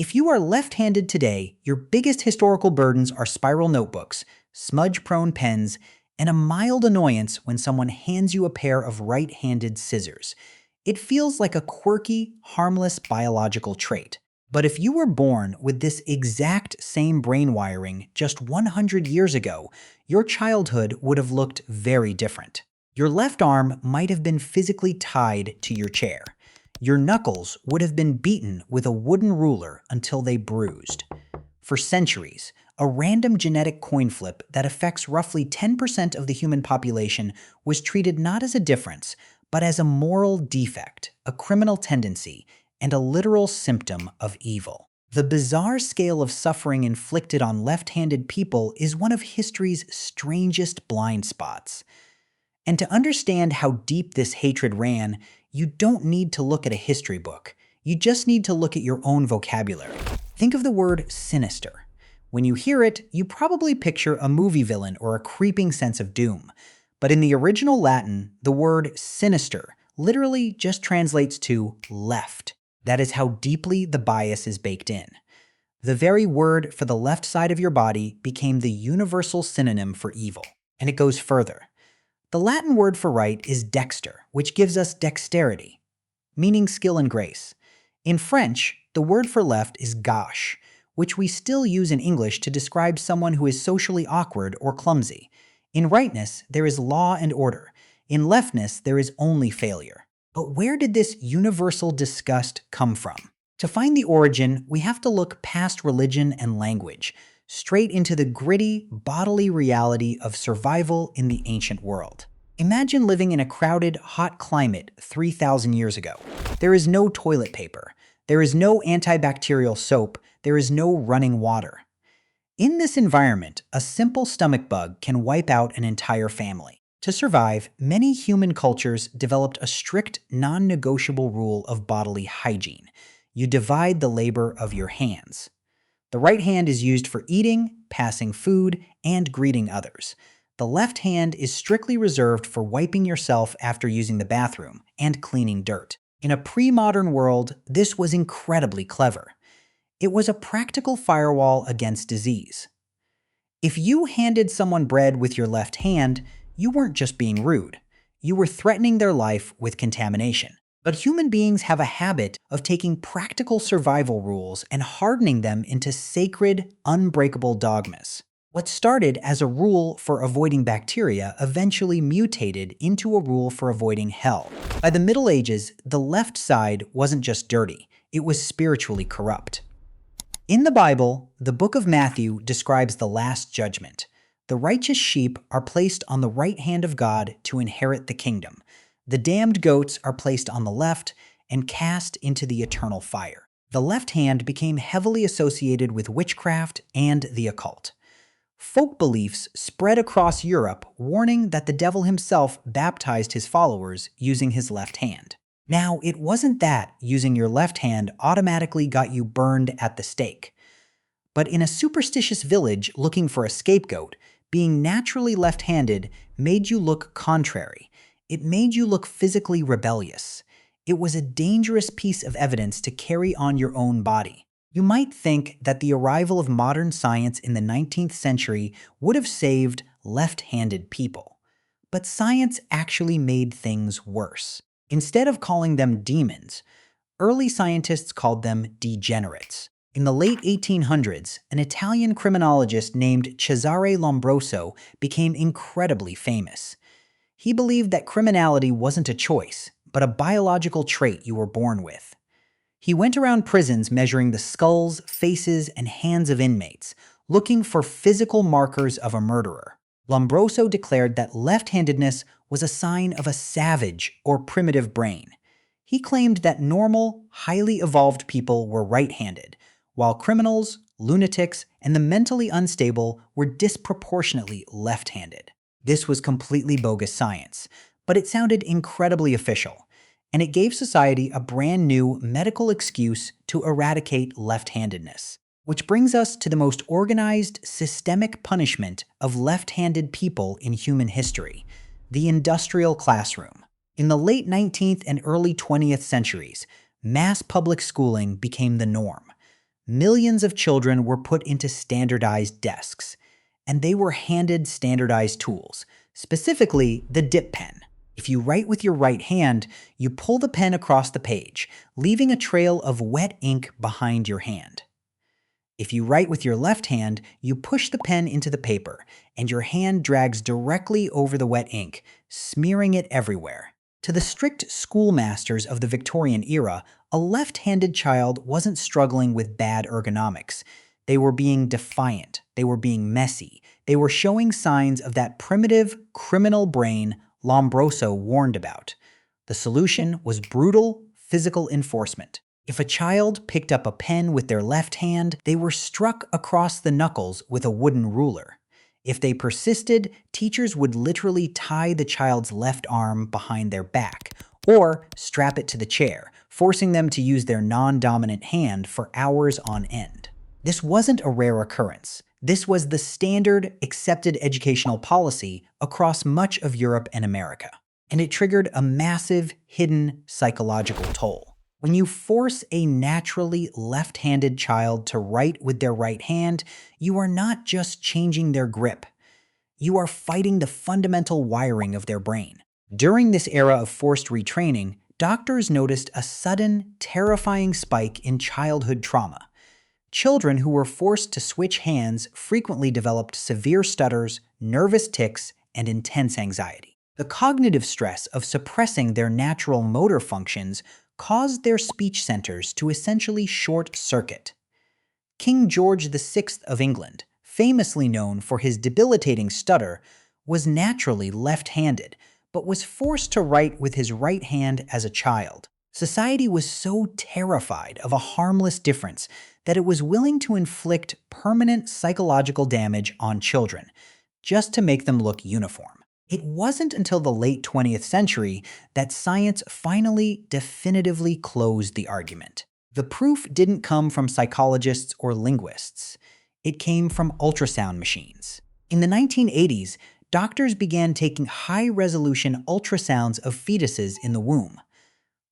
If you are left-handed today, your biggest historical burdens are spiral notebooks, smudge-prone pens, and a mild annoyance when someone hands you a pair of right-handed scissors. It feels like a quirky, harmless biological trait. But if you were born with this exact same brain wiring just 100 years ago, your childhood would have looked very different. Your left arm might have been physically tied to your chair. Your knuckles would have been beaten with a wooden ruler until they bruised. For centuries, a random genetic coin flip that affects roughly 10% of the human population was treated not as a difference, but as a moral defect, a criminal tendency, and a literal symptom of evil. The bizarre scale of suffering inflicted on left-handed people is one of history's strangest blind spots. And to understand how deep this hatred ran, you don't need to look at a history book. You just need to look at your own vocabulary. Think of the word sinister. When you hear it, you probably picture a movie villain or a creeping sense of doom. But in the original Latin, the word sinister literally just translates to left. That is how deeply the bias is baked in. The very word for the left side of your body became the universal synonym for evil. And it goes further. The Latin word for right is dexter, which gives us dexterity, meaning skill and grace. In French, the word for left is gauche, which we still use in English to describe someone who is socially awkward or clumsy. In rightness, there is law and order. In leftness, there is only failure. But where did this universal disgust come from? To find the origin, we have to look past religion and language, straight into the gritty, bodily reality of survival in the ancient world. Imagine living in a crowded, hot climate 3,000 years ago. There is no toilet paper. There is no antibacterial soap. There is no running water. In this environment, a simple stomach bug can wipe out an entire family. To survive, many human cultures developed a strict, non-negotiable rule of bodily hygiene. You divide the labor of your hands. The right hand is used for eating, passing food, and greeting others. The left hand is strictly reserved for wiping yourself after using the bathroom and cleaning dirt. In a pre-modern world, this was incredibly clever. It was a practical firewall against disease. If you handed someone bread with your left hand, you weren't just being rude. You were threatening their life with contamination. But human beings have a habit of taking practical survival rules and hardening them into sacred, unbreakable dogmas. What started as a rule for avoiding bacteria eventually mutated into a rule for avoiding hell. By the Middle Ages, the left side wasn't just dirty, it was spiritually corrupt. In the Bible, the book of Matthew describes the Last Judgment. The righteous sheep are placed on the right hand of God to inherit the kingdom. The damned goats are placed on the left and cast into the eternal fire. The left hand became heavily associated with witchcraft and the occult. Folk beliefs spread across Europe, warning that the devil himself baptized his followers using his left hand. Now, it wasn't that using your left hand automatically got you burned at the stake. But in a superstitious village looking for a scapegoat, being naturally left-handed made you look contrary. It made you look physically rebellious. It was a dangerous piece of evidence to carry on your own body. You might think that the arrival of modern science in the 19th century would have saved left-handed people. But science actually made things worse. Instead of calling them demons, early scientists called them degenerates. In the late 1800s, an Italian criminologist named Cesare Lombroso became incredibly famous. He believed that criminality wasn't a choice, but a biological trait you were born with. He went around prisons measuring the skulls, faces, and hands of inmates, looking for physical markers of a murderer. Lombroso declared that left-handedness was a sign of a savage or primitive brain. He claimed that normal, highly evolved people were right-handed, while criminals, lunatics, and the mentally unstable were disproportionately left-handed. This was completely bogus science, but it sounded incredibly official, and it gave society a brand new medical excuse to eradicate left-handedness. Which brings us to the most organized, systemic punishment of left-handed people in human history, the industrial classroom. In the late 19th and early 20th centuries, mass public schooling became the norm. Millions of children were put into standardized desks, and they were handed standardized tools, specifically the dip pen. If you write with your right hand, you pull the pen across the page, leaving a trail of wet ink behind your hand. If you write with your left hand, you push the pen into the paper, and your hand drags directly over the wet ink, smearing it everywhere. To the strict schoolmasters of the Victorian era, a left-handed child wasn't struggling with bad ergonomics. They were being defiant, they were being messy, they were showing signs of that primitive, criminal brain Lombroso warned about. The solution was brutal, physical enforcement. If a child picked up a pen with their left hand, they were struck across the knuckles with a wooden ruler. If they persisted, teachers would literally tie the child's left arm behind their back, or strap it to the chair, forcing them to use their non-dominant hand for hours on end. This wasn't a rare occurrence. This was the standard, accepted educational policy across much of Europe and America. And it triggered a massive, hidden psychological toll. When you force a naturally left-handed child to write with their right hand, you are not just changing their grip. You are fighting the fundamental wiring of their brain. During this era of forced retraining, doctors noticed a sudden, terrifying spike in childhood trauma. Children who were forced to switch hands frequently developed severe stutters, nervous tics, and intense anxiety. The cognitive stress of suppressing their natural motor functions caused their speech centers to essentially short-circuit. King George VI of England, famously known for his debilitating stutter, was naturally left-handed, but was forced to write with his right hand as a child. Society was so terrified of a harmless difference that it was willing to inflict permanent psychological damage on children, just to make them look uniform. It wasn't until the late 20th century that science finally definitively closed the argument. The proof didn't come from psychologists or linguists. It came from ultrasound machines. In the 1980s, doctors began taking high-resolution ultrasounds of fetuses in the womb.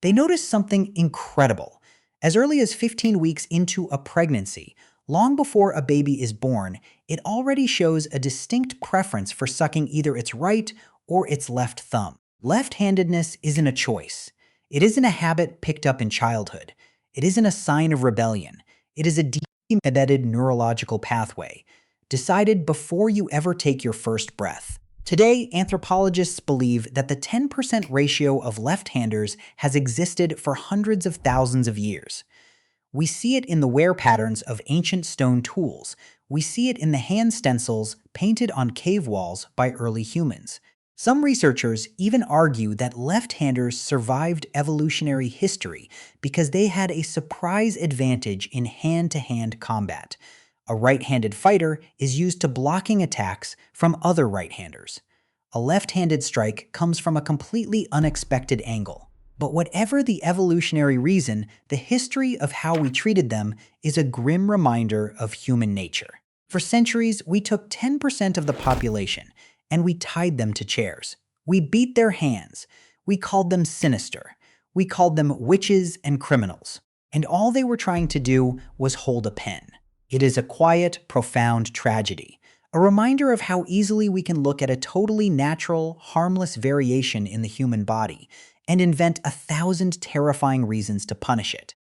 They noticed something incredible. As early as 15 weeks into a pregnancy, long before a baby is born, it already shows a distinct preference for sucking either its right or its left thumb. Left-handedness isn't a choice. It isn't a habit picked up in childhood. It isn't a sign of rebellion. It is a deeply embedded neurological pathway, decided before you ever take your first breath. Today, anthropologists believe that the 10% ratio of left-handers has existed for hundreds of thousands of years. We see it in the wear patterns of ancient stone tools. We see it in the hand stencils painted on cave walls by early humans. Some researchers even argue that left-handers survived evolutionary history because they had a surprise advantage in hand-to-hand combat. A right-handed fighter is used to blocking attacks from other right-handers. A left-handed strike comes from a completely unexpected angle. But whatever the evolutionary reason, the history of how we treated them is a grim reminder of human nature. For centuries, we took 10% of the population and we tied them to chairs. We beat their hands. We called them sinister. We called them witches and criminals. And all they were trying to do was hold a pen. It is a quiet, profound tragedy, a reminder of how easily we can look at a totally natural, harmless variation in the human body and invent 1,000 terrifying reasons to punish it.